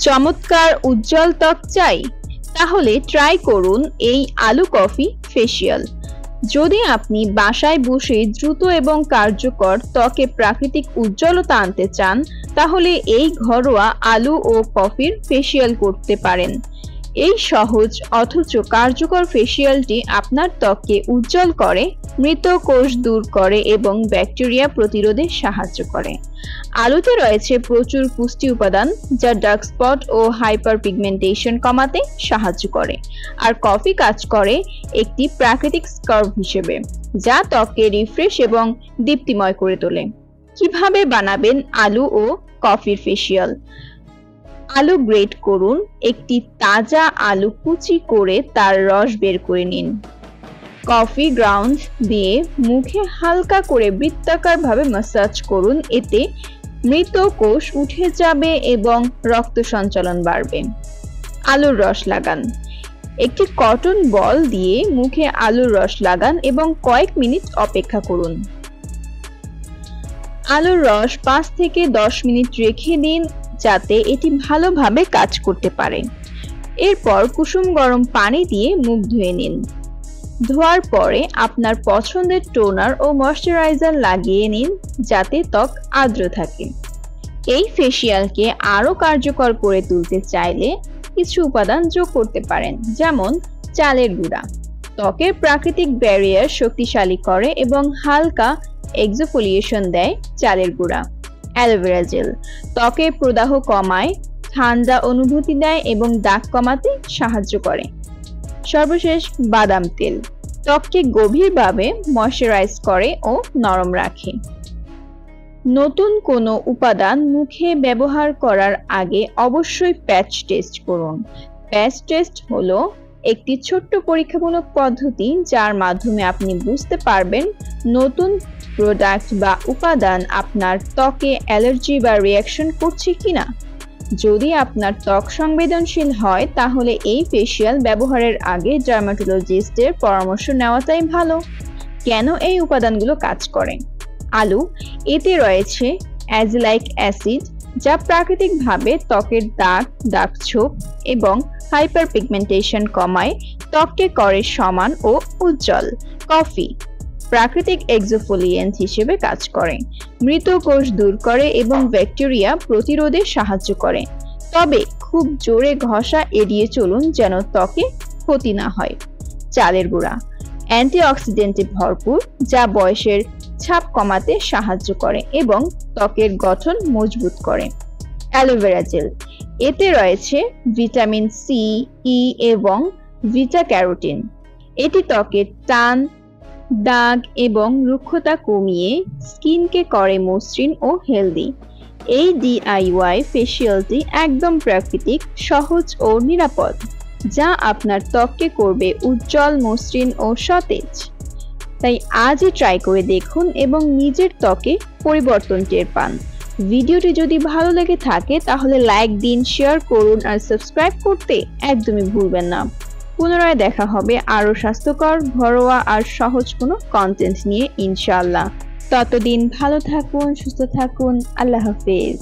চমৎকার উজ্জ্বল ত্বক চাই? তাহলে ট্রাই করুন এই আলু কফি ফেসিয়াল। যদি আপনি বাসায় বসে দ্রুত এবং কার্যকর ত্বকে প্রাকৃতিক উজ্জ্বলতা আনতে চান, তাহলে এই ঘরোয়া আলু ও কফির ফেসিয়াল করতে পারেন। এই সহজ অথচ কার্যকর ফেসিয়ালটি আপনার ত্বককে উজ্জ্বল করে, মৃত কোষ দূর করে এবং ব্যাকটেরিয়া প্রতিরোধে সাহায্য করে। আলুতে রয়েছে প্রচুর পুষ্টি উপাদান যা ডার্ক স্পট ও হাইপার পিগমেন্টেশন কমাতে সাহায্য করে, আর কফি কাজ করে একটি প্রাকৃতিক স্কার্ব হিসেবে, যা ত্বককে রিফ্রেশ এবং দীপ্তিময় করে তোলে। কিভাবে বানাবেন আলু ও কফির ফেসিয়াল? আলু গ্রেট করুন। একটি তাজা আলু কুচি করে তার রস বের করে নিন। কফি গ্রাউন্ড দিয়ে মুখে হালকা করে বৃত্তাকার ভাবে ম্যাসাজ করুন, এতে মৃত কোষ উঠে যাবে এবং রক্ত সঞ্চালন বাড়বে। আলুর রস লাগান। একটি কটন বল দিয়ে মুখে আলুর রস লাগান এবং কয়েক মিনিট অপেক্ষা করুন। আলুর রস 5 থেকে 10 মিনিট রেখে দিন যাতে এটি ভালোভাবে কাজ করতে পারে। এরপর কুসুম গরম পানি দিয়ে মুখ ধুয়ে নিন। ধোয়ার পরে আপনার পছন্দের টোনার ও ময়শ্চারাইজার লাগিয়ে নিন যাতে ত্বক আর্দ্র থাকে। এই ফেসিয়ালকে আরো কার্যকর করে তুলতে চাইলে কিছু উপাদান যোগ করতে পারেন, যেমন চালের গুঁড়া। ত্বকের প্রাকৃতিক ব্যারিয়ার শক্তিশালী করে এবং হালকা এক্সফোলিয়েশন দেয়। চালের গুঁড়া। অ্যালোভেরা জেল ত্বকের প্রদাহ কমায়, ঠান্ডা অনুভূতি দেয় এবং দাগ কমাতে সাহায্য করে। সর্বশেষ বাদাম তেল ত্বককে গভীরভাবে ময়শ্চারাইজ করে ও নরম রাখে। নতুন কোনো উপাদান মুখে ব্যবহার করার আগে অবশ্যই প্যাচ টেস্ট করুন। প্যাচ টেস্ট হলো একটি ছোট্ট পরীক্ষামূলক পদ্ধতি যার মাধ্যমে আপনি বুঝতে পারবেন নতুন প্রোডাক্ট বা উপাদান আপনার ত্বকে অ্যালার্জি বা রিঅ্যাকশন করছে কিনা। যদি আপনার ত্বক সংবেদনশীল হয় তাহলে এই ফেসিয়াল ব্যবহারের আগে ডার্মাটোলজিস্টের পরামর্শ নেওয়াটাই ভালো। কেন এই উপাদানগুলো কাজ করে? আলু, এতে রয়েছে অ্যাজিলাইক অ্যাসিড যা প্রাকৃতিকভাবে ত্বকের দাগ-ছোপ এবং হাইপার পিগমেন্টেশন কমায়, ত্বককে করে সমান ও উজ্জ্বল। কফি প্রাকৃতিক এক্সফোলিয়েন্ট হিসেবে কাজ করে, মৃত কোষ দূর করে এবং ব্যাকটেরিয়া প্রতিরোধে সাহায্য করে। তবে খুব জোরে ঘষা এড়িয়ে চলুন যেন ত্বকে ক্ষতি না হয়। চালের গুঁড়া অ্যান্টিঅক্সিডেন্টে ভরপুর যা বয়সের ছাপ কমাতে সাহায্য করে এবং ত্বকের গঠন মজবুত করে। অ্যালোভেরা জেল, এতে রয়েছে ভিটামিন সি, ই এবং ভিটা ক্যারোটিন। এটি ত্বকের টান, দাগ এবং রুক্ষতা কমিয়ে স্কিনকে করে মসৃণ ও হেলদি। এই ডিআইওয়াই ফেসিয়ালটি একদম প্রাকৃতিক, সহজ ও নিরাপদ, যা আপনার ত্বককে করবে উজ্জ্বল, মসৃণ ও সতেজ। তাই আজই ট্রাই করে দেখুন এবং নিজের ত্বকে পরিবর্তন টের পান। ভিডিওটি যদি ভালো লেগে থাকে তাহলে লাইক দিন, শেয়ার করুন আর সাবস্ক্রাইব করতে একদমই ভুলবেন না। পুনরায় দেখা হবে আরো স্বাস্থ্যকর, ঘরোয়া আর সহজ কোনো কন্টেন্ট নিয়ে ইনশাআল্লাহ। ততদিন ভালো থাকুন, সুস্থ থাকুন। আল্লাহ হাফেজ।